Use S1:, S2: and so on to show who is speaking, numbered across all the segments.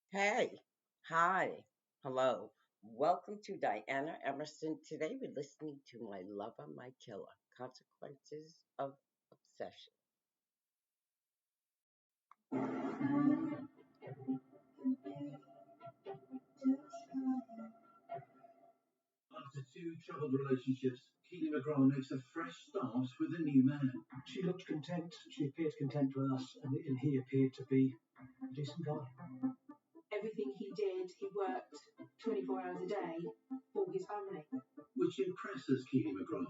S1: Hey, hi, hello. Welcome to Diana Emerson. Today we're listening to My Lover, My Killer Consequences of Obsession.
S2: After two troubled relationships, Keely McGraw makes a fresh start with a new man.
S3: She looked content. She appeared content with us, and he appeared to be a decent guy.
S4: Everything he did, he worked 24 hours a day for his family.
S2: Which impresses Keely McGraw.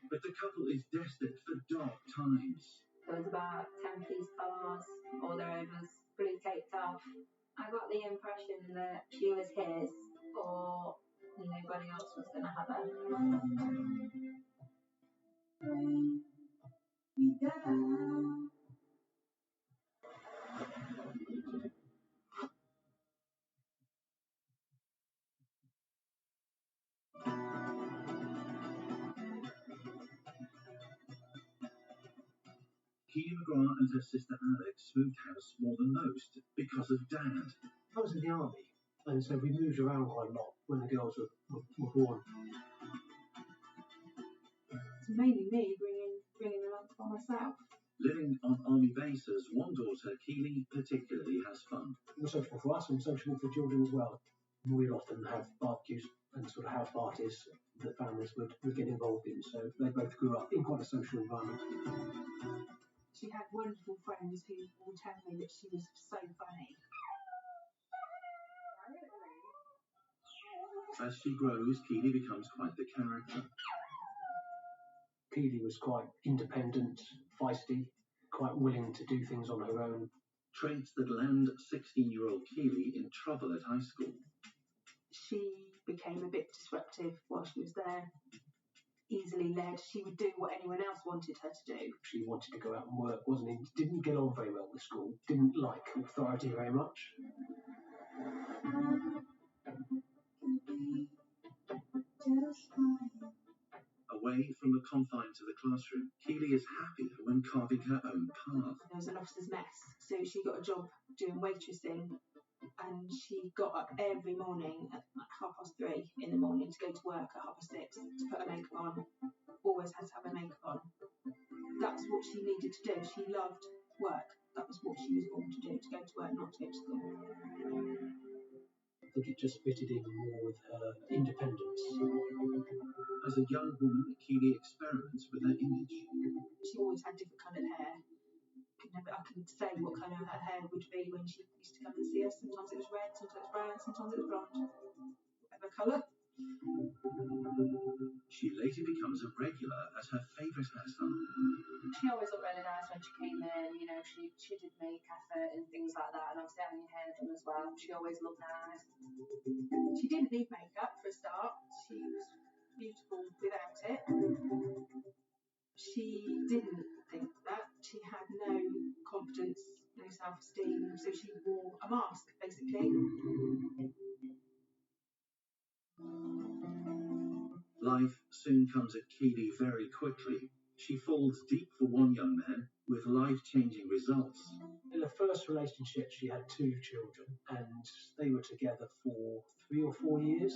S2: But the couple is destined for dark times.
S4: There was about 10 police cars, all their owners fully taped off. I got the impression that she was his, or nobody else was going to have her.
S2: Keely McGraw and her sister Alex moved house more than most because of Dad.
S3: I was in the army, and so we moved around quite a lot when the girls were born.
S4: It's mainly me bringing them up by myself.
S2: Living on army bases, one daughter, Keely, particularly has fun.
S3: It was sociable for us and sociable for children as well. We'd often have barbecues and sort of house parties that families would get involved in, so they both grew up in quite a social environment.
S4: She had wonderful friends who would tell me that she was so funny.
S2: As she grows, Keely becomes quite the character.
S3: Keely was quite independent, feisty, quite willing to do things on her own.
S2: Traits that land 16-year-old Keely in trouble at high school.
S4: She became a bit disruptive while she was there. Easily led. She would do what anyone else wanted her to do.
S3: She wanted to go out and work, didn't get on very well with school, didn't like authority very much.
S2: Away from the confines of the classroom, Keely is happier when carving her own path.
S4: There was an officer's mess, so she got a job doing waitressing, and she got up every morning at like 3:30 in the morning to go to work at 6:30 to put her makeup on. Always had to have her makeup on. That's what she needed to do. She loved work. That was what she was born to do, to go to work, not to go to school.
S3: I think it just fitted in more with her independence.
S2: As a young woman, Keely experiments with her image.
S4: She always had different coloured hair. I couldn't say what colour her hair would be when she used to come and see us. Sometimes it was red, sometimes it was brown, sometimes it was blonde. Whatever colour.
S2: She later becomes a regular as her favourite hairstyle.
S5: She always looked really nice when she came in, she did make effort and things like that, and obviously having your hair done as well. She always looked nice.
S4: She didn't need makeup for a start. She was beautiful without it. She didn't think that. She had no confidence, no self-esteem, so she wore a mask, basically.
S2: Life soon comes at Keely very quickly. She falls deep for one young man with life-changing results.
S3: In her first relationship, she had 2 children, and they were together for 3 or 4 years.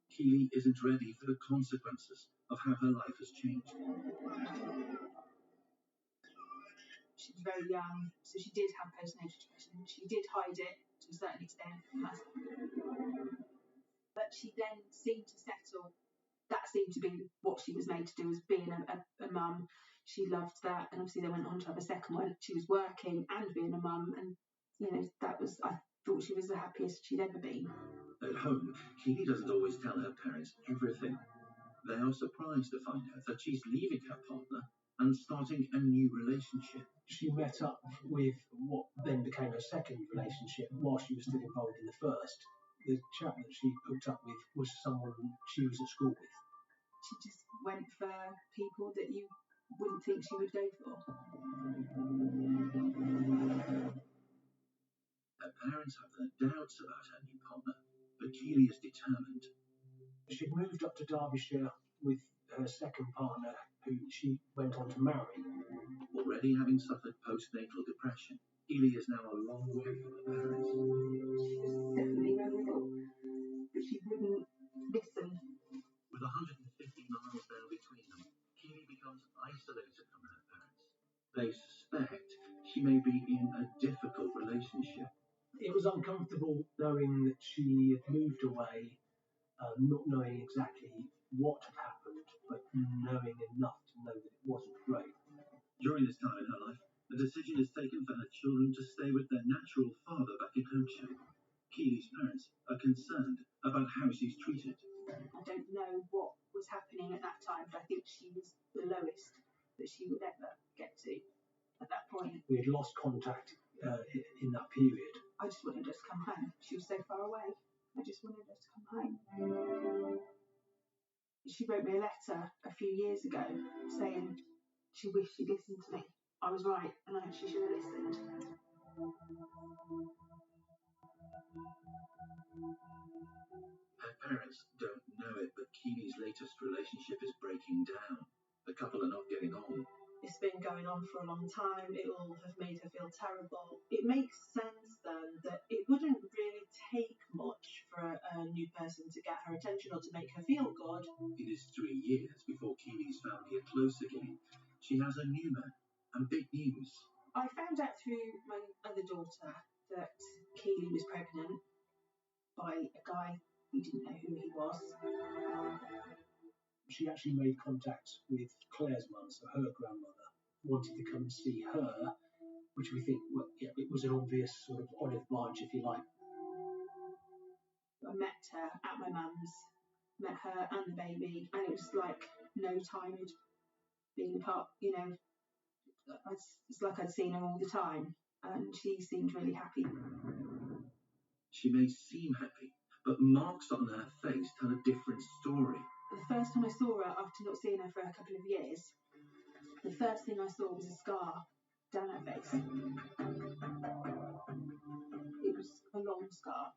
S2: Keely isn't ready for the consequences of how her life has changed.
S4: She was very young, so she did have postnatal depression. She did hide it to a certain extent from us. But she then seemed to settle. That seemed to be what she was made to do, as being a mum. She loved that, and obviously they went on to have a second one. She was working and being a mum, and I thought she was the happiest she'd ever been.
S2: At home, Keely doesn't always tell her parents everything. They are surprised to find out that she's leaving her partner and starting a new relationship.
S3: She met up with what then became her second relationship while she was still involved in the first. The chap that she hooked up with was someone she was at school with.
S4: She just went for people that you wouldn't think she would go for.
S2: Her parents have their doubts about her new partner, but Keely is determined.
S3: She'd moved up to Derbyshire with her second partner, who she went on to marry.
S2: Already having suffered postnatal depression, Keely is now a long way from her parents.
S4: She was definitely vulnerable, but she wouldn't listen.
S2: With 150 miles now between them, Keely becomes isolated from her parents. They suspect she may be in a difficult relationship.
S3: It was uncomfortable knowing that she had moved away, not knowing exactly what had happened, but knowing enough to know that it wasn't great.
S2: During this time in her life, a decision is taken for her children to stay with their natural father back in Hampshire. Keely's parents are concerned about how she's treated.
S4: I don't know what was happening at that time, but I think she was the lowest that she would ever get to at that point.
S3: We had lost contact in that period.
S4: I just wanted her to come home. She was so far away. I just wanted her to come home. She wrote me a letter a few years ago saying she wished she'd listened to me. I was right, and she should have listened.
S2: Her parents don't know it, but Keely's latest relationship is breaking down. The couple are not getting on.
S4: It's been going on for a long time. It will have made her feel terrible. It makes sense then that it wouldn't really take much for a new person to get her attention or to make her feel good.
S2: It is 3 years before Keely's family are close again. She has a new man and big news.
S4: I found out through my other daughter that Keely was pregnant by a guy. We didn't know who he was.
S3: She actually made contact with Claire's mum, so her grandmother, wanted to come and see her, which we think, well, yeah, it was an obvious sort of olive branch, if you like.
S4: I met her at my mum's, met her and the baby, and it was like no time had been apart, you know. It's like I'd seen her all the time, and she seemed really happy.
S2: She may seem happy, but marks on her face tell a different story.
S4: The first time I saw her, after not seeing her for a couple of years, the first thing I saw was a scar down her face. It was a long scar.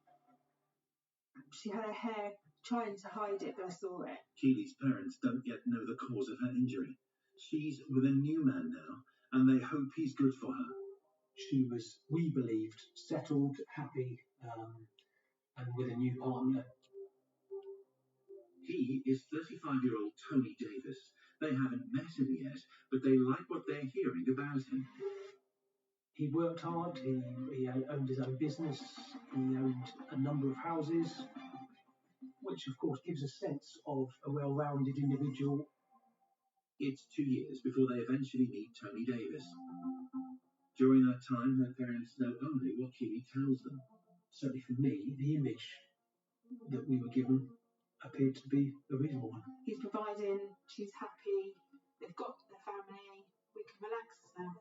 S4: She had her hair trying to hide it, but I saw it.
S2: Keely's parents don't yet know the cause of her injury. She's with a new man now, and they hope he's good for her.
S3: She was, we believed, settled, happy, and with a new partner.
S2: He is 35-year-old Tony Davis. They haven't met him yet, but they like what they're hearing about him.
S3: He worked hard, he owned his own business, he owned a number of houses, which of course gives a sense of a well-rounded individual.
S2: It's 2 years before they eventually meet Tony Davis. During that time, her parents know only what Keely tells them.
S3: Certainly for me, the image that we were given appeared to be a reasonable one.
S4: He's providing, she's happy, they've got their family, we can relax now.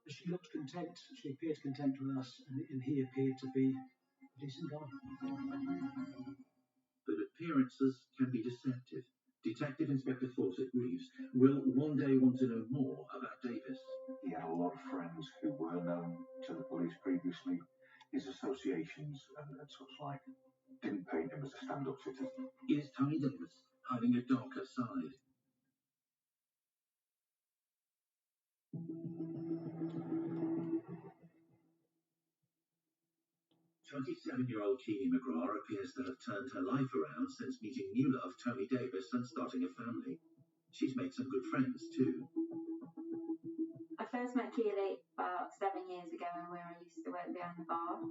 S3: She looked content, she appeared content with us, and he appeared to be a decent guy.
S2: But appearances can be deceptive. Detective Inspector Fawcett Reeves will one day want to know more about Davis.
S6: He had a lot of friends who were known to the police previously. His associations and such like didn't paint him as a stand-up citizen.
S2: Is Tony Davis hiding a darker side? 27-year-old Keely McGrath appears to have turned her life around since meeting new love Tony Davis and starting a family. She's made some good friends too.
S7: I first met Keely about 7 years ago where I used to work behind the bar.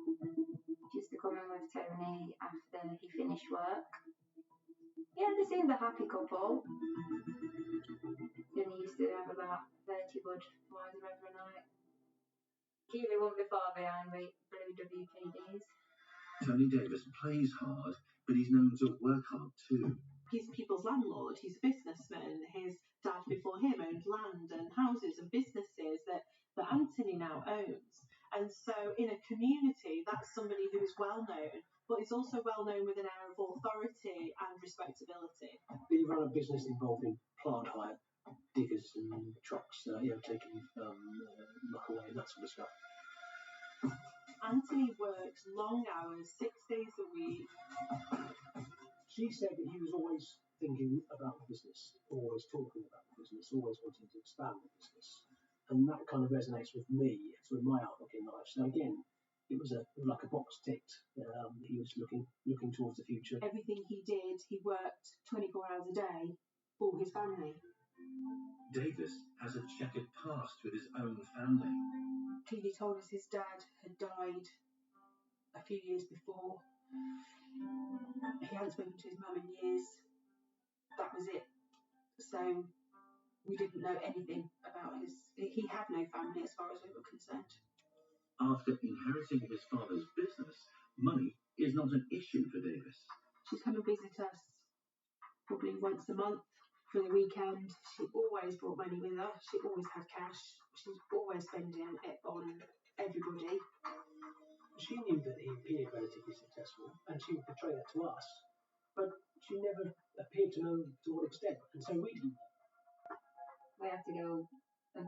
S7: She used to come in with Tony after he finished work. Yeah, they seemed a happy couple. Then he used to have about 30 bud wiser every night. Keely won't be far behind the blue WPDs.
S2: Tony Davis plays hard, but he's known to work hard too.
S4: He's people's landlord, he's a businessman. His dad before him owned land and houses and businesses that Anthony now owns. And so in a community, that's somebody who's well known, but is also well known with an air of authority and respectability.
S3: He ran a business involving plant hire, diggers and trucks, taking muck away and that sort of stuff.
S4: Anthony works long hours, 6 days a week.
S3: She said that he was always thinking about the business, always talking about the business, always wanting to expand the business. And that kind of resonates with me, with my outlook in life. So again, it was like a box ticked. He was looking towards the future.
S4: Everything he did, he worked 24 hours a day for his family.
S2: Davis has a checkered past with his own family.
S4: Keely told us his dad had died a few years before. He hadn't spoken to his mum in years. That was it. So we didn't know anything about he had no family as far as we were concerned.
S2: After inheriting his father's business, money is not an issue for Davis.
S4: She'd come and visit us probably once a month for the weekend. She always brought money with her. She always had cash. She was always spending it on everybody.
S3: She knew that he appeared relatively successful, and she would portray that to us, but she never appeared to know to what extent, and so we didn't.
S7: We had to go and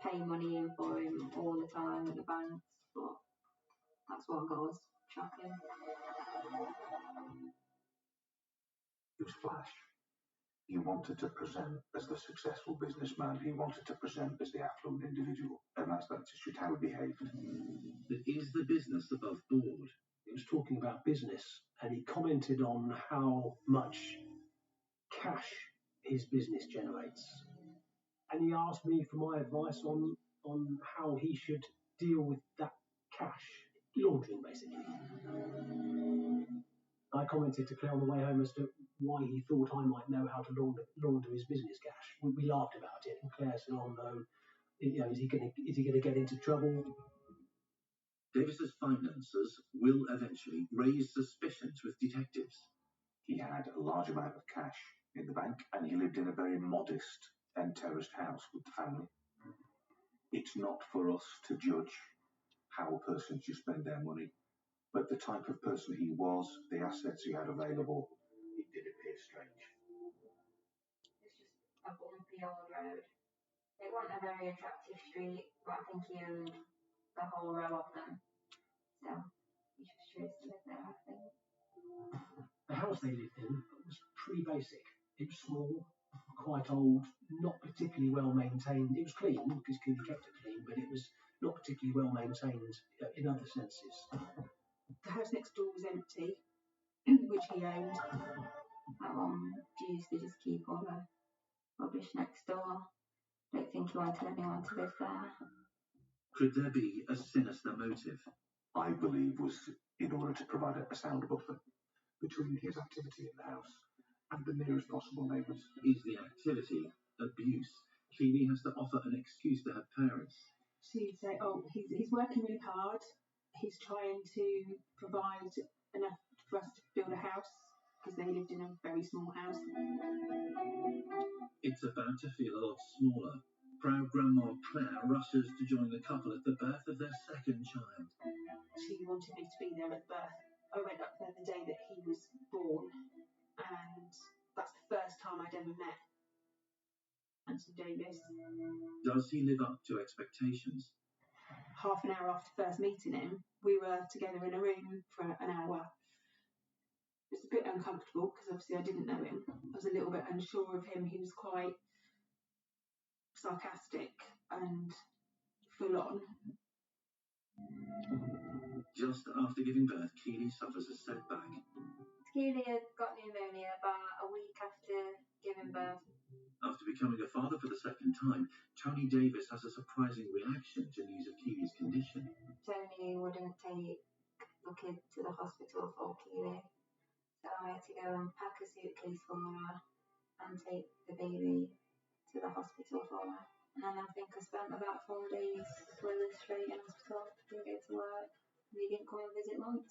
S7: pay money in for him all the time at the banks, but that's what got us tracking.
S6: It was flash. He wanted to present as the successful businessman. He wanted to present as the affluent individual, and that's just how he behaved.
S2: But is the business above board?
S3: He was talking about business, and he commented on how much cash his business generates. And he asked me for my advice on how he should deal with that cash, laundering basically. I commented to Claire on the way home as to why he thought I might know how to launder his business cash. We laughed about it, and Claire said, "Oh no, is he going to get into trouble?"
S2: Davis's finances will eventually raise suspicions with detectives.
S6: He had a large amount of cash in the bank, and he lived in a very modest and terraced house with the family. It's not for us to judge how a person should spend their money, but the type of person he was, the assets he had available, it did appear strange.
S7: It's just a bumpy old road. It wasn't a very attractive street, but I think he owned the whole row of them. So he just chose to live there, I think.
S3: The house they lived in was pretty basic. It was small, quite old, not particularly well maintained. It was clean, because Keely kept it clean, but it was not particularly well maintained in other senses.
S4: The house next door was empty, which he owned.
S7: That one used to just keep all the rubbish next door. Don't think he wanted anyone to live there.
S2: Could there be a sinister motive?
S6: I believe was in order to provide a sound buffer between his activity in the house and the nearest possible neighbours.
S2: Is the activity abuse? Keely has to offer an excuse to her parents.
S4: She'd say, "Oh, he's working really hard. He's trying to provide enough for us to build a house," because they lived in a very small house.
S2: It's about to feel a lot smaller. Proud Grandma Claire rushes to join the couple at the birth of their second child.
S4: She wanted me to be there at birth. I went up there the day that he was born, and that's the first time I'd ever met Anthony Davis.
S2: Does he live up to expectations?
S4: Half an hour after first meeting him, we were together in a room for an hour. It was a bit uncomfortable because obviously I didn't know him. I was a little bit unsure of him. He was quite sarcastic and full on.
S2: Just after giving birth, Keely suffers a setback.
S7: Keely had got pneumonia about a week after giving birth.
S2: After becoming a father for the second time, Tony Davis has a surprising reaction to news of Keely's condition.
S7: Tony wouldn't take the kid to the hospital for Keely, so I had to go and pack a suitcase for her and take the baby to the hospital for her. And then I think I spent about 4 days with her straight in hospital, didn't go to work, and he didn't come and visit once.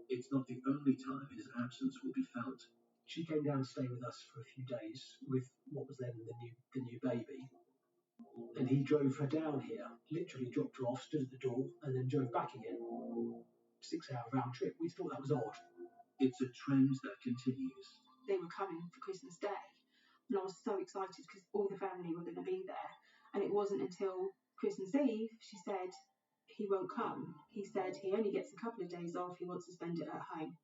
S2: It's not the only time his absence will be felt.
S3: She came down to stay with us for a few days with what was then the new baby. And he drove her down here, literally dropped her off, stood at the door, and then drove back again. 6-hour round trip. We thought that was odd.
S2: It's a trend that continues.
S4: They were coming for Christmas Day, and I was so excited because all the family were going to be there. And it wasn't until Christmas Eve she said he won't come. He said he only gets a couple of days off, he wants to spend it at home.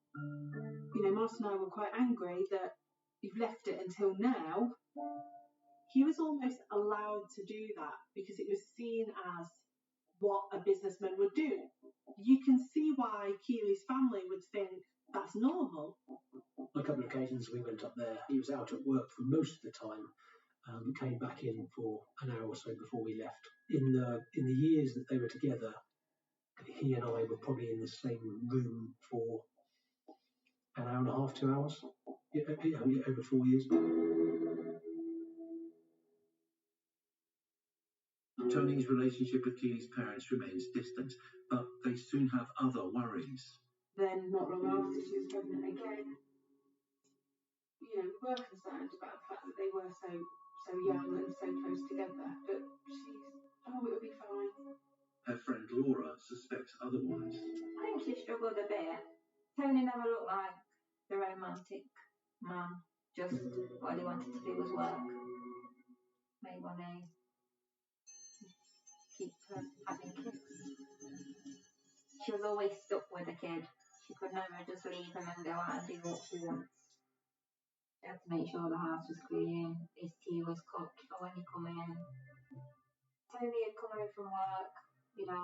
S4: You know, Martin and I were quite angry that you've left it until now.
S8: he was almost allowed to do that because it was seen as what a businessman would do. You can see why Keely's family would think that's normal.
S3: On a couple of occasions we went up there. He was out at work for most of the time. Came back in for an hour or so before we left. In the years that they were together, he and I were probably in the same room for an hour and a half, 2 hours, over 4 years.
S2: Tony's relationship with Keely's parents remains distant, but they soon have other worries.
S4: Then not long after, she was pregnant again. You know, we were concerned about the fact that they were so young and so close together, but it'll be fine.
S2: Her friend Laura suspects otherwise.
S7: I think she struggled a bit. Tony never looked like the romantic man. Just all he wanted to do was work. Made money. Keep having kids. She was always stuck with a kid. She could never just leave him and go out and do what she wants. She had to make sure the house was clean, his tea was cooked for when he come in. Tony had come home from work, 15, 20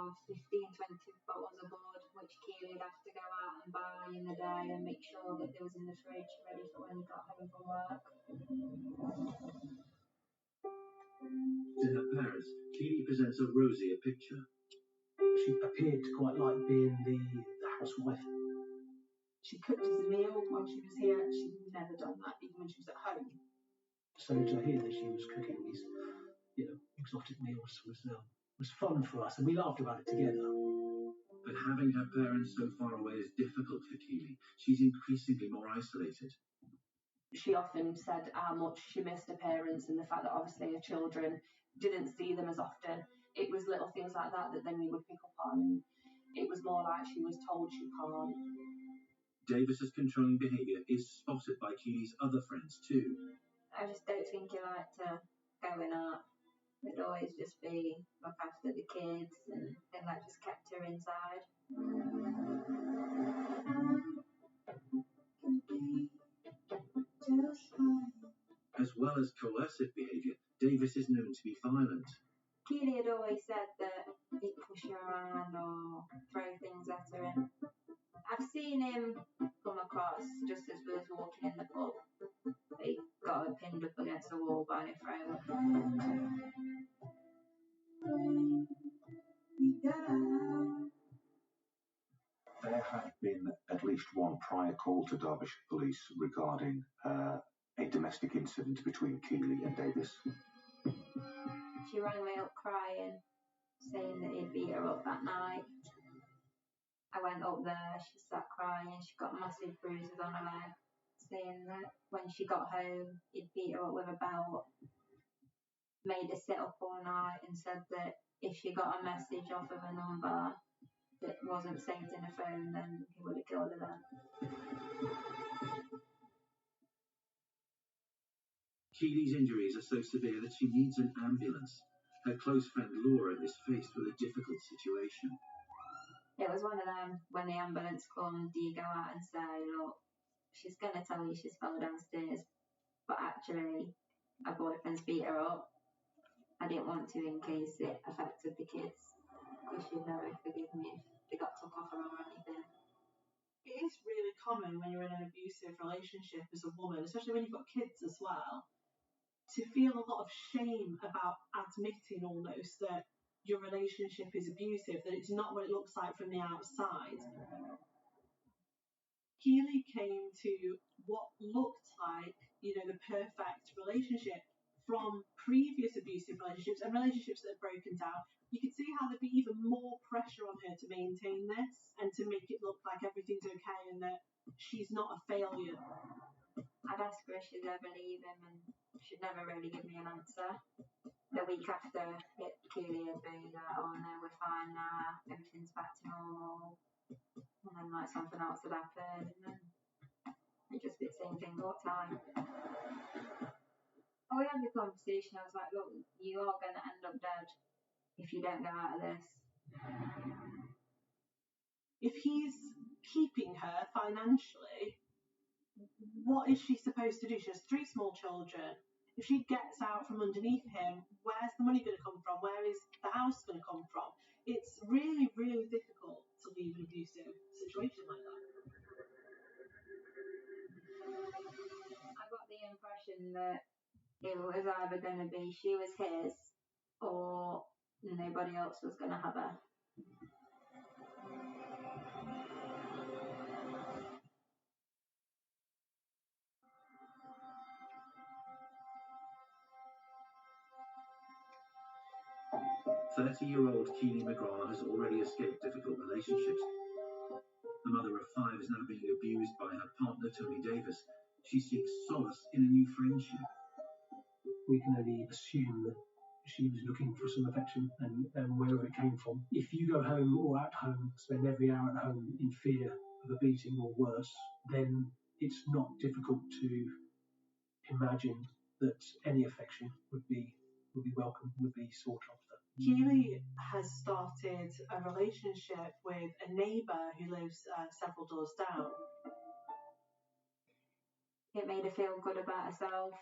S7: bottles of bud, which Keely would have to go out and buy in the day and make sure that there was in the fridge ready for when he got home from work.
S2: To her parents, Keely presents a rosier picture.
S3: She appeared to quite like being the housewife.
S4: She cooked us a meal while she was here. She'd never done that, even when she was at home.
S3: So to hear that she was cooking these, exotic meals was fun for us, and we laughed about it together.
S2: But having her parents so far away is difficult for Keely. She's increasingly more isolated.
S5: She often said how much she missed her parents and the fact that obviously her children didn't see them as often. It was little things like that then we would pick up on. It was more like she was told she can't.
S2: Davis's controlling behaviour is spotted by Keely's other friends too.
S7: I just don't think he liked her going out. It'd always just be look after the kids, and then that just kept her inside.
S2: As well as coercive behaviour, Davis is known to be violent.
S7: Keely had always said that he'd push her around or throw things at her, and I've seen him come across just as we was walking in the pub. He got her pinned up against the wall by her throat.
S6: There had been at least one prior call to Derbyshire Police regarding a domestic incident between Keely and Davis.
S7: She rang me up crying, saying that he'd beat her up that night. I went up there, she sat crying, she got massive bruises on her leg, saying that when she got home, he'd beat her up with a belt, made her sit up all night and said that if she got a message off of a number that wasn't saved in her phone, then he would have killed her then.
S2: Keely's injuries are so severe that she needs an ambulance. Her close friend Laura is faced with a difficult situation.
S7: It was one of them, when the ambulance comes, do you go out and say, look, she's going to tell you she's fell downstairs, but actually her boyfriend's beat her up. I didn't want to in case it affected the kids, because she'd never forgive me if they got took off her or anything.
S8: It is really common when you're in an abusive relationship as a woman, especially when you've got kids as well, to feel a lot of shame about admitting almost that your relationship is abusive, that it's not what it looks like from the outside. Keely came to what looked like, the perfect relationship from previous abusive relationships and relationships that had broken down. You could see how there'd be even more pressure on her to maintain this and to make it look like everything's okay and that she's not a failure.
S7: I'd ask her if she'd ever leave him, and she'd never really give me an answer. The week after, Keely would be like, oh no, we're fine now, everything's back to normal. And then something else would happen, and then it'd just be the same thing all the time. We had the conversation, I was like, look, you are going to end up dead if you don't get out of this.
S8: If he's keeping her financially, what is she supposed to do? She has 3 small children. If she gets out from underneath him, where's the money going to come from? Where is the house going to come from? It's really, really difficult to leave an abusive situation like that.
S7: I got the impression that it was either going to be she was his or nobody else was going to have her.
S2: "30-year-old Keely McGrath has already escaped difficult relationships. The mother of 5 is now being abused by her partner, Tony Davis. She seeks solace in a new friendship.
S3: We can only assume that she was looking for some affection and wherever it came from. If you go home or at home, spend every hour at home in fear of a beating or worse, then it's not difficult to imagine that any affection would be welcome, would be sought after.
S8: Keely has started a relationship with a neighbour who lives several doors down.
S7: It made her feel good about herself.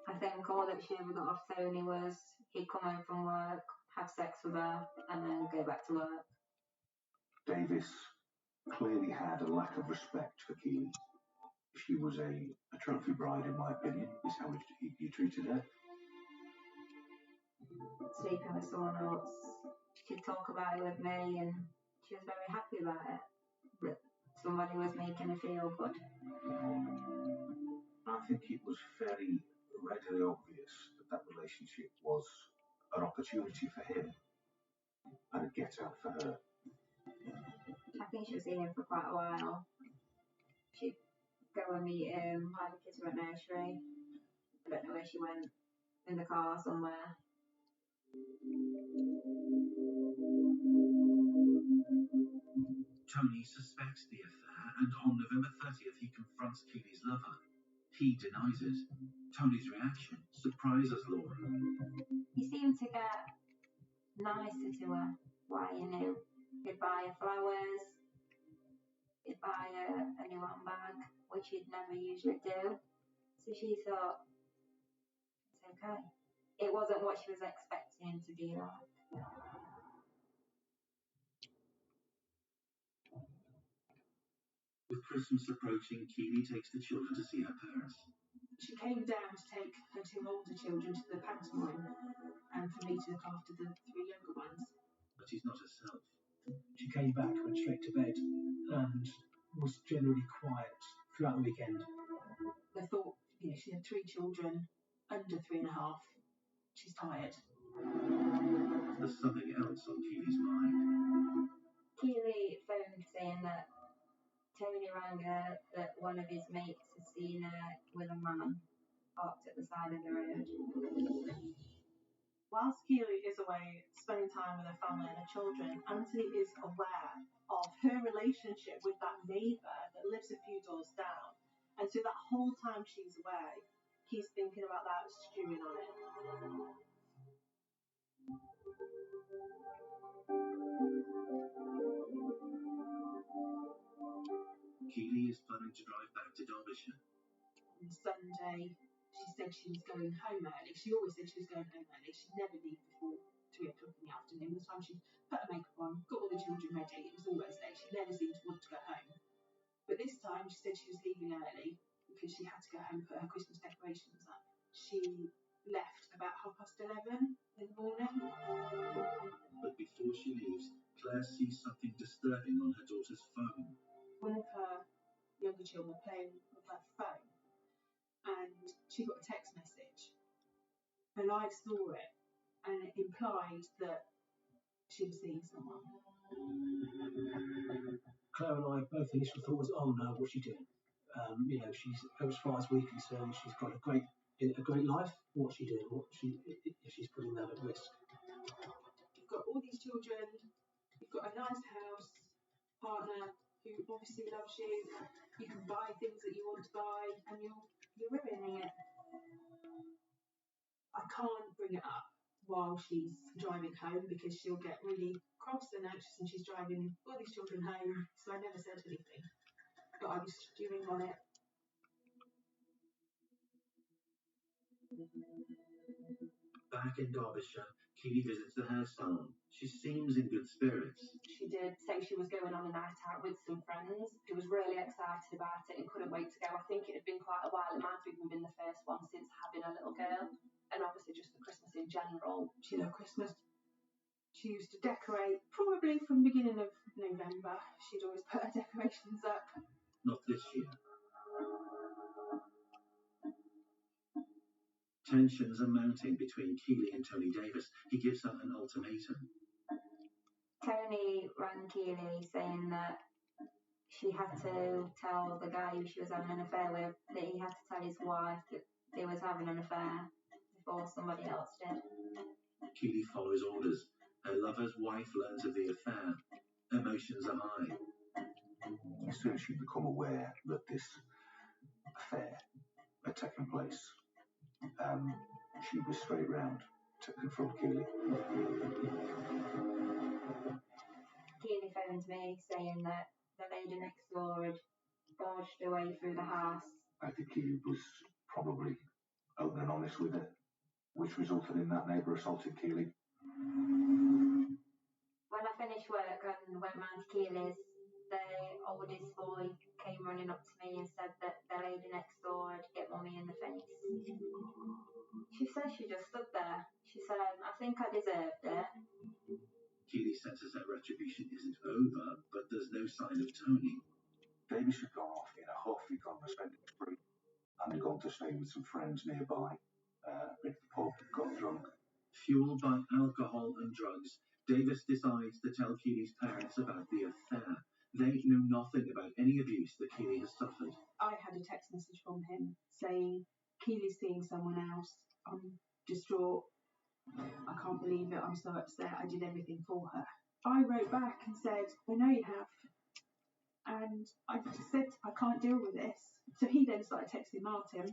S7: I think all that she ever got off Tony was he'd come home from work, have sex with her, and then go back to work.
S6: Davis clearly had a lack of respect for Keely. She was a trophy bride, in my opinion, is how he treated her.
S7: Sleeping with someone else. She'd talk about it with me, and she was very happy about it. That somebody was making her feel good.
S6: I think it was very readily obvious that relationship was an opportunity for him and a get out for her.
S7: I think she was seeing him for quite a while. She'd go and meet him while the kids were at nursery. I don't know where she went, in the car somewhere.
S2: Tony suspects the affair, and on November 30th he confronts Keely's lover. He denies it. Tony's reaction surprises Laura.
S7: He seemed to get nicer to her while he knew. He'd buy her flowers, he'd buy her a new handbag, which he'd never usually do. So she thought, it's okay. It wasn't what she was expecting him to be like.
S2: With Christmas approaching, Keely takes the children to see her parents.
S8: She came down to take her 2 older children to the pantomime and for me to look after the 3 younger ones.
S2: But she's not herself.
S3: She came back, went straight to bed, and was generally quiet throughout the weekend.
S8: I thought, she had 3 children under 3.5. She's tired.
S2: There's something else on Keely's mind.
S7: Keely phoned saying that Tony rang her that one of his mates had seen her with a man parked at the side of the road.
S8: Whilst Keely is away spending time with her family and her children, Anthony is aware of her relationship with that neighbour that lives a few doors down. And so that whole time she's away, he's thinking about that, stewing on it.
S2: Keely is planning to drive back to Derbyshire.
S8: On Sunday, she said she was going home early. She always said she was going home early. She'd never leave before 3 o'clock in the afternoon. The time she put her makeup on, got all the children ready, it was always late. She never seemed to want to go home. But this time she said she was leaving early because she had to go home and put her Christmas decorations up. She left about 11:30 in the morning.
S2: But before she leaves, Claire sees something disturbing on her daughter's phone.
S8: One of her younger children were playing with her phone and she got a text message. And I saw it and it implied that she was seeing someone.
S3: Claire and I, both initial thought was, oh no, what's she doing? She's, as far as we're concerned, she's got a great life. What's she doing? She's putting that at risk.
S8: You've got all these children, you've got a nice house, partner who obviously loves you, you can buy things that you want to buy, and you're ruining it. I can't bring it up while she's driving home because she'll get really cross and anxious and she's driving all these children home, so I never said anything. But I was stewing on it.
S2: Back in Derbyshire, Keely visits the hair salon. She seems in good spirits.
S5: She did say she was going on a night out with some friends. She was really excited about it and couldn't wait to go. I think it had been quite a while. It might have even been the first one since having a little girl. And obviously just for Christmas in general.
S4: She loved Christmas. She used to decorate, probably from the beginning of November. She'd always put her decorations up.
S2: Not this year. Tensions are mounting between Keely and Tony Davis. He gives her an ultimatum.
S7: Tony rang Keely saying that she had to tell the guy who she was having an affair with, that he had to tell his wife that they was having an affair before somebody else did.
S2: Keely follows orders. Her lover's wife learns of the affair. Emotions are high.
S6: As soon as she'd become aware that this affair had taken place, she was straight round to confront Keely.
S7: Keely phoned me saying that the lady next door had barged away through the house.
S6: I think Keely was probably open and honest with her, which resulted in that neighbour assaulting Keely.
S7: When I finished work and went round to Keely's, the oldest boy came running up to me and said that the lady next door had hit Mummy in the face. She said she just stood there. She said, I think I deserved it.
S2: Keely senses that retribution isn't over, but there's no sign of Tony.
S6: Davis had gone off in a huff. He'd gone to spend it free and had gone to stay with some friends nearby. Been to the pub, got drunk.
S2: Fueled by alcohol and drugs, Davis decides to tell Keely's parents about the affair. They know nothing about any abuse that Keely has suffered.
S4: I had a text message from him saying, Keely's seeing someone else. I'm distraught. I can't believe it. I'm so upset. I did everything for her. I wrote back and said, I know you have. And I just said, I can't deal with this. So he then started texting Martin.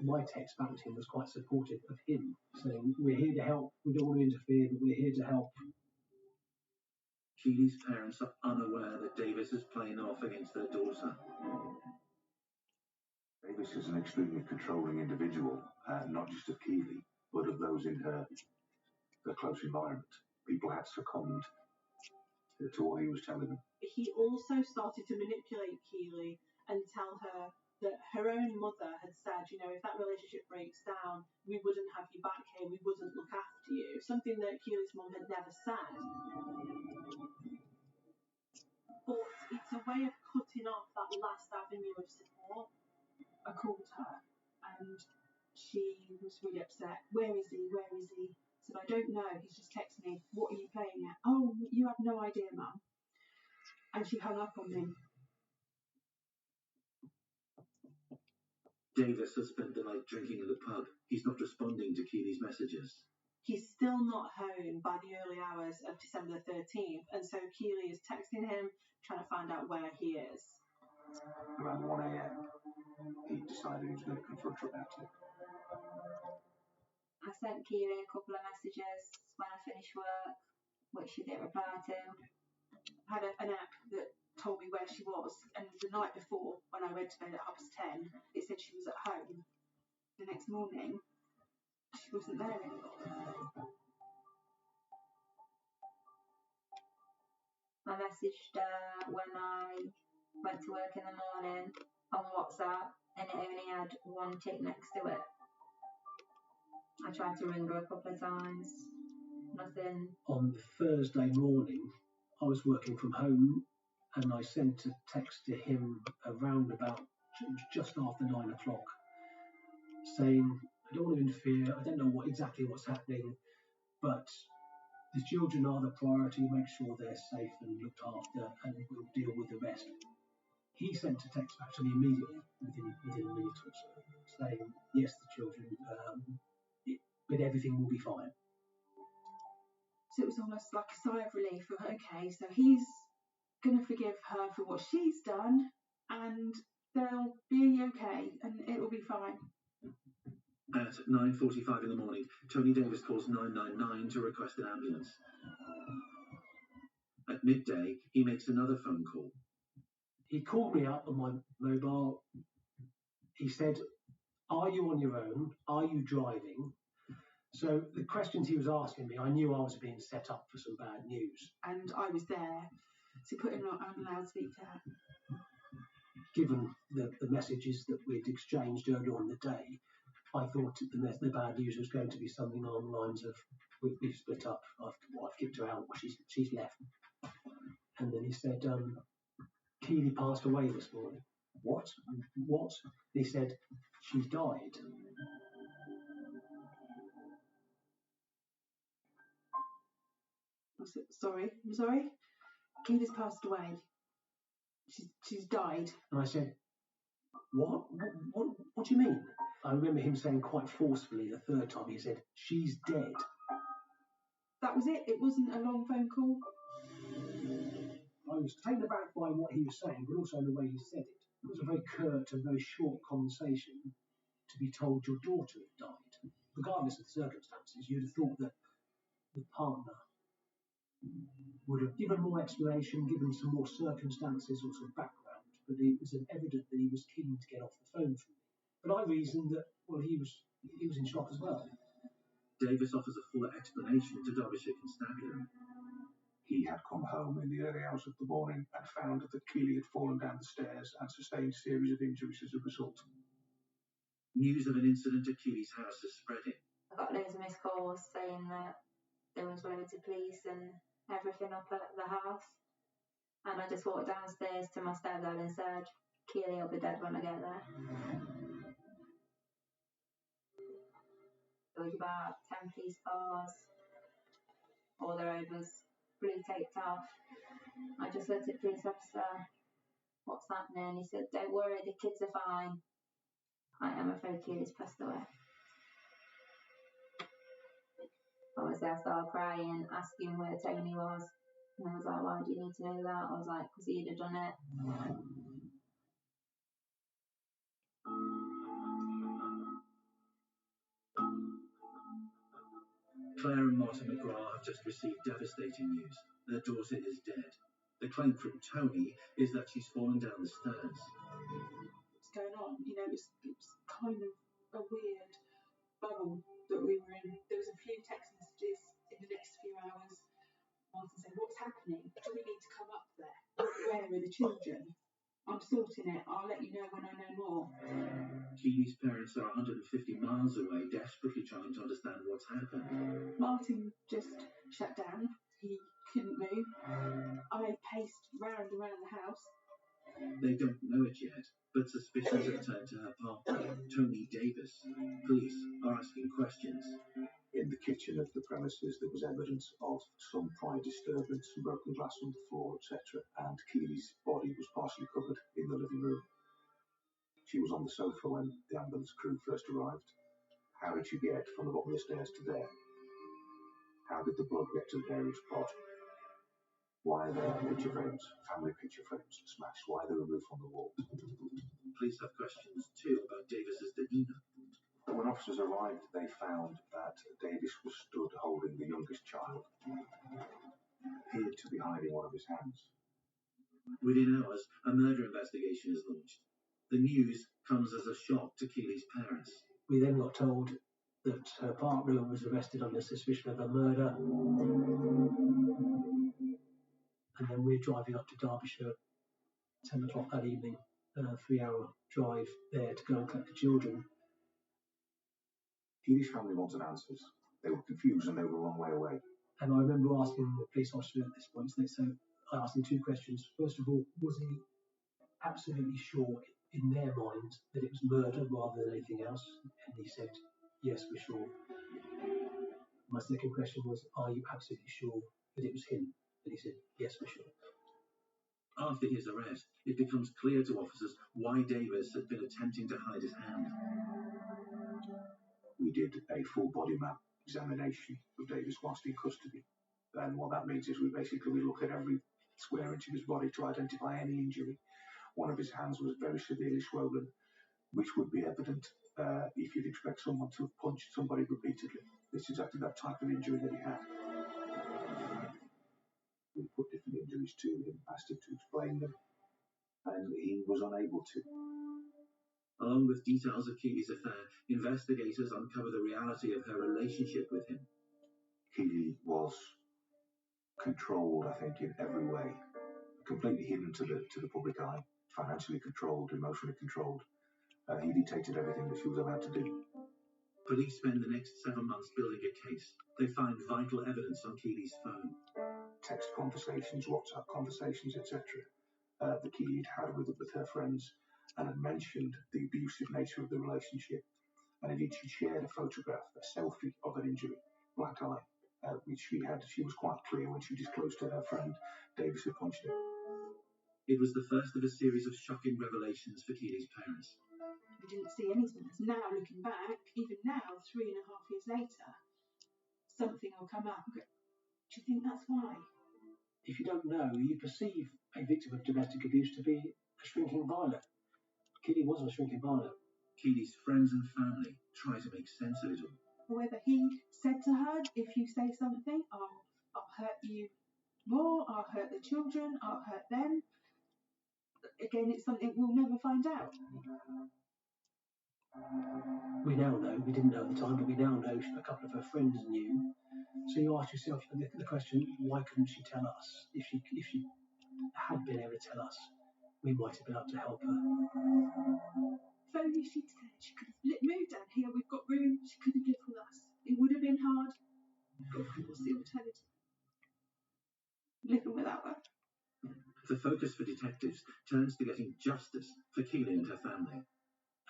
S3: My text back to him was quite supportive of him, saying, we're here to help. We don't want to interfere, but we're here to help.
S2: Keely's parents are unaware that Davis is playing off against their daughter.
S6: Davis is an extremely controlling individual, not just of Keely, but of those in her close environment. People had succumbed to what he was telling them.
S8: He also started to manipulate Keely and tell her that her own mother had said, you know, if that relationship breaks down, we wouldn't have you back here, we wouldn't look after you. Something that Keely's mum had never said. But it's a way of cutting off that last avenue of support. I called her and she was really upset. Where is he? Where is he? I said, I don't know. He's just texted me. What are you playing at? Oh, you have no idea, Mum. And she hung up on me.
S2: Davis has spent the night drinking in the pub. He's not responding to Keely's messages.
S8: He's still not home by the early hours of December 13th, and so Keely is texting him, trying to find out where he is.
S6: Around 1 a.m, he decided he was going to confront her about it.
S7: I sent Keely a couple of messages when I finished work, which she didn't reply to.
S4: I had an app that told me where she was, and the night before, when I went to bed at 10:30, it said she was at home. The next morning, she wasn't there anymore.
S7: I messaged her when I went to work in the morning on WhatsApp, and it only had one tick next to it. I tried to ring her a couple of times. Nothing.
S3: On Thursday morning, I was working from home, and I sent a text to him around about just after 9 o'clock, saying, I don't want to interfere, I don't know exactly what's happening, but the children are the priority, make sure they're safe and looked after, and we'll deal with the rest. He sent a text back to me immediately, within a minute or so, saying, yes, the children, but everything will be fine.
S4: So it was almost like a sigh of relief. Okay, so he's going to forgive her for what she's done, and they'll be okay, and it will be fine.
S2: At 9:45 in the morning, Tony Davis calls 999 to request an ambulance. At midday, he makes another phone call.
S3: He called me up on my mobile. He said, Are you on your own? Are you driving? So the questions he was asking me, I knew I was being set up for some bad news.
S4: And I was there to put him on loudspeaker.
S3: Given the messages that we'd exchanged earlier on in the day, I thought the bad news was going to be something along the lines of, we've split up, I've kicked her out, she's left. And then he said, Keely passed away this morning. What? What? He said, she's died.
S4: Sorry, I'm sorry. Keely's passed away. She's died.
S3: And I said, what do you mean? I remember him saying quite forcefully the third time, he said, she's dead.
S4: That was it? It wasn't a long phone call?
S3: I was taken aback by what he was saying, but also the way he said it. It was a very curt and very short conversation to be told your daughter had died. Regardless of the circumstances, you'd have thought that the partner would have given more explanation, given some more circumstances or some background, but it was evident that he was keen to get off the phone from me. But I reasoned that, well, he was in shock as well.
S2: Davis offers a fuller explanation to Derbyshire Constabulary.
S6: He had come home in the early hours of the morning and found that Keely had fallen down the stairs and sustained a series of injuries as a result.
S2: News of an incident at Keely's house is spreading.
S7: I got loads of missed calls saying that there was loads of police and everything up at the house. And I just walked downstairs to my stepdad and said, Keely will be dead when I get there. There was about 10 police cars, all the road was blue taped off. I just said to the police officer, what's happening? He said, don't worry, the kids are fine. I am afraid Keely's passed away. Obviously I started crying, asking where Tony was. And I was like, why do you need to know that? I was like, because he'd have done it.
S2: Claire and Martin McGrath have just received devastating news. Their daughter is dead. The claim from Tony is that she's fallen down the stairs.
S4: What's going on? You know, it's kind of a weird bubble that we were in. There was a few text messages in the next few hours. Martin said, what's happening? Do we need to come up there? Where are the children? I'm sorting it. I'll let you know when I know more.
S2: Keely's parents are 150 miles away, desperately trying to understand what's happened.
S4: Martin just shut down. He couldn't move. I paced round and round the house.
S2: They don't know it yet, but suspicions have turned to her partner, Tony Davis. Police are asking questions.
S6: In the kitchen of the premises, there was evidence of some prior disturbance, some broken glass on the floor, etc., and Keely's body was partially covered in the living room. She was on the sofa when the ambulance crew first arrived. How did she get from the bottom of the stairs to there? How did the blood get to the various spots? Why are there picture frames, family picture frames smashed? Why are they removed from the wall?
S2: Police have questions too about Davis's demeanour.
S6: When officers arrived, they found that Davis was stood holding the youngest child. Appeared to be hiding one of his hands.
S2: Within hours, a murder investigation is launched. The news comes as a shock to Keely's parents.
S3: We then got told that her partner was arrested under suspicion of a murder. And then we're driving up to Derbyshire, 10 o'clock that evening, a 3-hour drive there to go and collect the children.
S6: Keely's family wanted answers. They were confused and they were a long way away.
S3: And I remember asking the police officer at this point, so I asked him 2 questions. First of all, was he absolutely sure in their mind that it was murder rather than anything else? And he said, yes, we're sure. My second question was, are you absolutely sure that it was him? And he said, yes, we're sure.
S2: After his arrest, it becomes clear to officers why Davis had been attempting to hide his hand.
S6: We did a full body map examination of Davis whilst in custody. And what that means is we look at every square inch of his body to identify any injury. One of his hands was very severely swollen, which would be evident if you'd expect someone to have punched somebody repeatedly. It's exactly that type of injury that he had. We put different injuries to him, asked him to explain them, and he was unable to.
S2: Along with details of Keely's affair, investigators uncover the reality of her relationship with him.
S6: Keely was controlled, I think, in every way, completely hidden to the public eye, financially controlled, emotionally controlled. He dictated everything that she was allowed to do.
S2: Police spend the next 7 months building a case. They find vital evidence on Keely's phone.
S6: Text conversations, WhatsApp conversations, etc. That Keely had with her friends, and had mentioned the abusive nature of the relationship. And indeed, she shared a photograph, a selfie of an injury, black eye, which she was quite clear when she disclosed to her friend Davis had punched her.
S2: It was the first of a series of shocking revelations for Keely's parents.
S4: We didn't see any signs. Now, looking back, even now, 3.5 years later, something will come up. Do you think that's why?
S3: If you don't know, you perceive a victim of domestic abuse to be a shrinking violet. Keely wasn't a shrinking violet.
S2: Keely's friends and family try to make sense of it all.
S4: Whether he said to her, if you say something, I'll hurt you more, I'll hurt the children, I'll hurt them. Again, it's something we'll never find out.
S3: We now know, we didn't know at the time, but we now know a couple of her friends knew. So you ask yourself the question, why couldn't she tell us? If she had been able to tell us, we might have been able to help her.
S4: If only she'd said she could have moved down here, we've got room, she could have lived with us. It would have been hard, but what's the alternative? Living without her.
S2: The focus for detectives turns to getting justice for Keely and her family.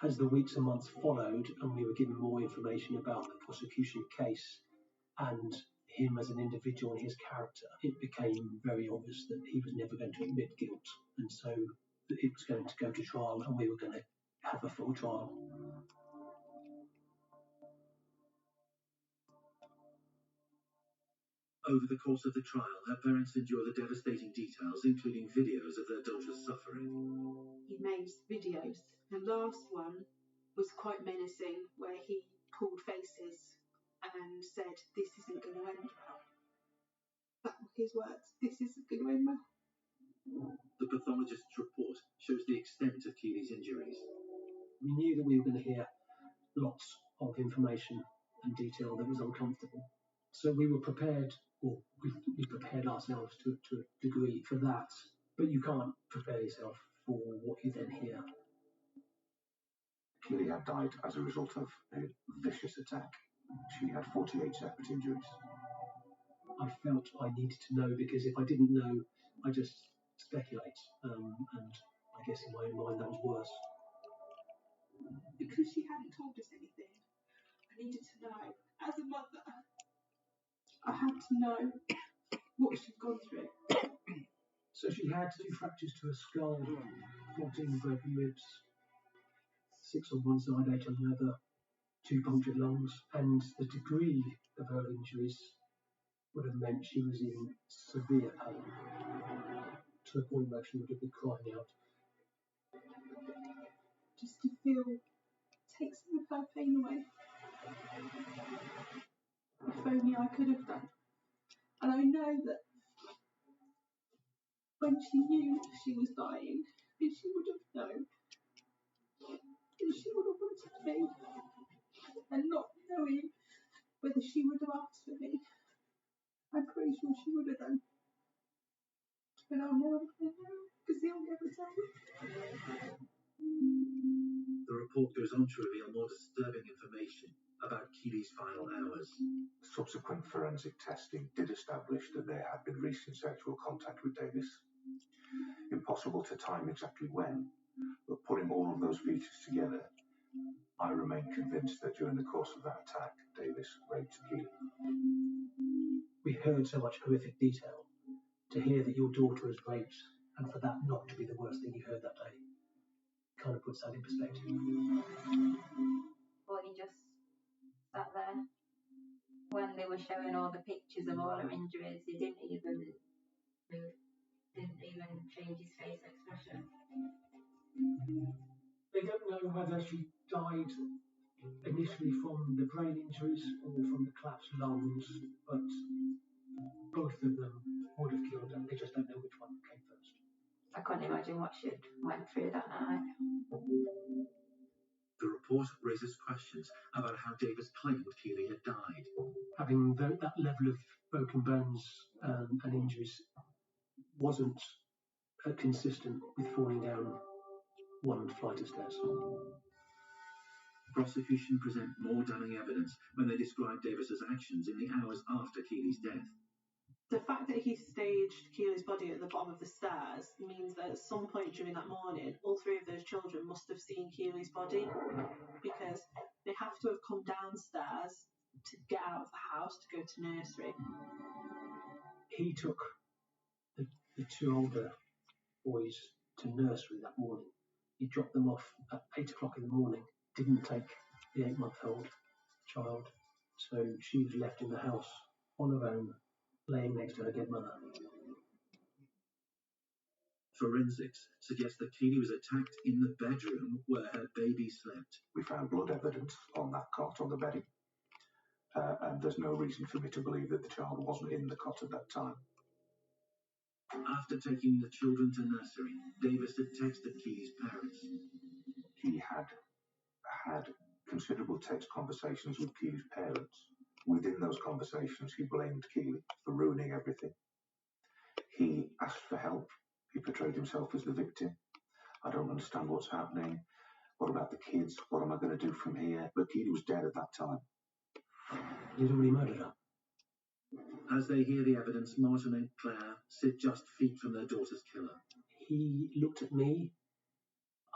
S3: As the weeks and months followed and we were given more information about the prosecution case and him as an individual and his character, it became very obvious that he was never going to admit guilt, and so it was going to go to trial and we were going to have a full trial.
S2: Over the course of the trial, her parents endure the devastating details, including videos of their daughter's suffering.
S4: He made videos. The last one was quite menacing, where he pulled faces and said, "This isn't going to end well." That were his words. This isn't going to end well.
S2: The pathologist's report shows the extent of Keely's injuries.
S3: We knew that we were going to hear lots of information and detail that was uncomfortable. So we were prepared, or we prepared ourselves to a degree for that. But you can't prepare yourself for what you then hear.
S6: Keely had died as a result of a vicious attack. She had 48 separate injuries.
S3: I felt I needed to know, because if I didn't know, I just speculate. And I guess in my own mind that was worse.
S4: Because she hadn't told us anything, I needed to know. As a mother, I had to know what she'd gone through.
S3: So she had 2 fractures to her skull, 14 broken ribs, 6 on one side, 8 on the other, 2 punctured lungs, and the degree of her injuries would have meant she was in severe pain, to the point where she would have been crying out.
S4: Just to feel, take some of her pain away. If only I could have done. And I know that when she knew she was dying, she would have known. And she would have wanted me. And not knowing whether she would have asked for me, I'm pretty sure she would have done. But I'll never find out, because he'll never tell me.
S2: The report goes on to reveal more disturbing information about Keely's final hours.
S6: Subsequent forensic testing did establish that there had been recent sexual contact with Davis. Impossible to time exactly when, but putting all of those features together, I remain convinced that during the course of that attack, Davis raped Keely.
S3: We heard so much horrific detail. To hear that your daughter was raped, and for that not to be the worst thing you heard that day, kind of puts that in perspective.
S7: But he just sat there. When they were showing all the pictures of all her injuries, he didn't even move, didn't even change his face expression.
S3: They don't know whether she died initially from the brain injuries or from the collapsed lungs, but both of them would have killed her. They just don't know which one came first.
S7: I couldn't imagine what she'd went through that night.
S2: The report raises questions about how Davis claimed Keely had died.
S3: Having that level of broken bones and injuries wasn't consistent with falling down one flight of stairs.
S2: Prosecution present more damning evidence when they describe Davis's actions in the hours after Keely's death.
S8: The fact that he staged Keely's body at the bottom of the stairs means that at some point during that morning, all three of those children must have seen Keely's body, because they have to have come downstairs to get out of the house to go to nursery.
S3: He took the two older boys to nursery that morning. He dropped them off at 8 o'clock in the morning, didn't take the 8-month-old child, so she was left in the house on her own, laying next to her dead mother.
S2: Forensics suggests that Keely was attacked in the bedroom where her baby slept.
S6: We found blood evidence on that cot on the bedding, and there's no reason for me to believe that the child wasn't in the cot at that time.
S2: After taking the children to nursery, Davis had texted Keely's parents.
S6: He had considerable text conversations with Keely's parents. Within those conversations, he blamed Keely for ruining everything. He asked for help. He portrayed himself as the victim. I don't understand what's happening. What about the kids? What am I going to do from here? But Keely was dead at that time.
S3: He'd already murdered her.
S2: As they hear the evidence, Martin and Claire sit just feet from their daughter's killer.
S3: He looked at me.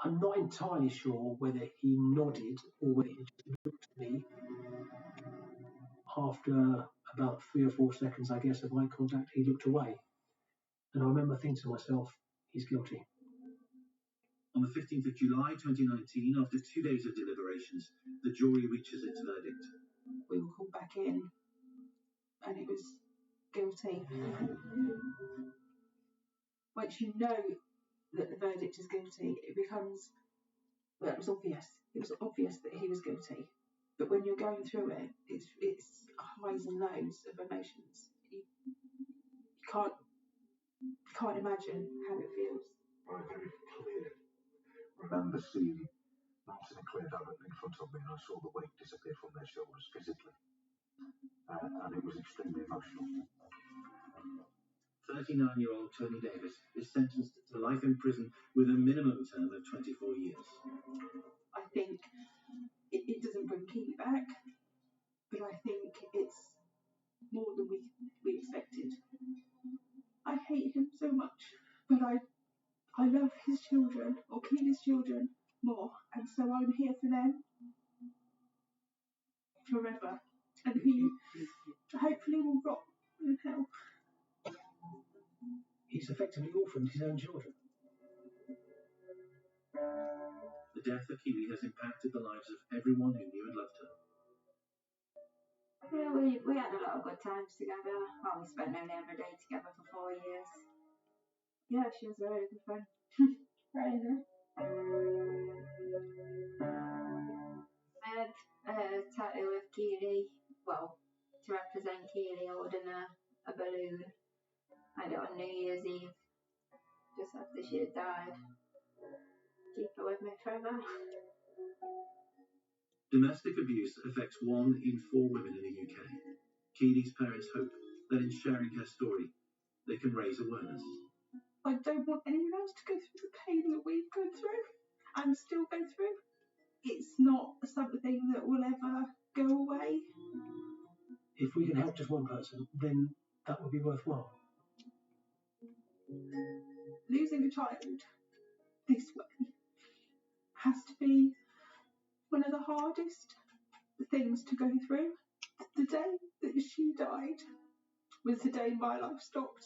S3: I'm not entirely sure whether he nodded or whether he just looked at me. After about 3 or 4 seconds, I guess, of eye contact, he looked away. And I remember thinking to myself, he's guilty.
S2: On the 15th of July 2019, after 2 days of deliberations, the jury reaches its verdict.
S4: We were called back in, and it was guilty. Once you know that the verdict is guilty, it becomes, well, it was obvious. It was obvious that he was guilty. But when you're going through it, it's highs and lows of emotions. You can't imagine how it feels.
S6: I very clearly remember seeing Martin and Claire directly in front of me, and I saw the weight disappear from their shoulders physically. And it was extremely emotional.
S2: 39-year-old Tony Davis is sentenced to life in prison with a minimum term of 24 years.
S4: I think it doesn't bring Keely back, but I think it's more than we expected. I hate him so much, but I love his children, or Keely's children, more, and so I'm here for them forever. And he hopefully will rot in hell.
S3: He's effectively orphaned his own children.
S2: The death of Keely has impacted the lives of everyone who knew and loved her.
S7: Yeah, we had a lot of good times together. Well, we spent nearly every day together for 4 years. Yeah, she was a very good friend. Very good. I had a tattoo of Keely, well, to represent Keely, holding a balloon. I had it on New Year's Eve, just after she had died. Keep her with me forever.
S2: Domestic abuse affects 1 in 4 women in the UK. Keely's parents hope that in sharing her story, they can raise awareness.
S4: I don't want anyone else to go through the pain that we've gone through and still go through. It's not something that will ever go away.
S3: If we can help just one person, then that would be worthwhile.
S4: Losing a child this way has to be one of the hardest things to go through. The day that she died was the day my life stopped.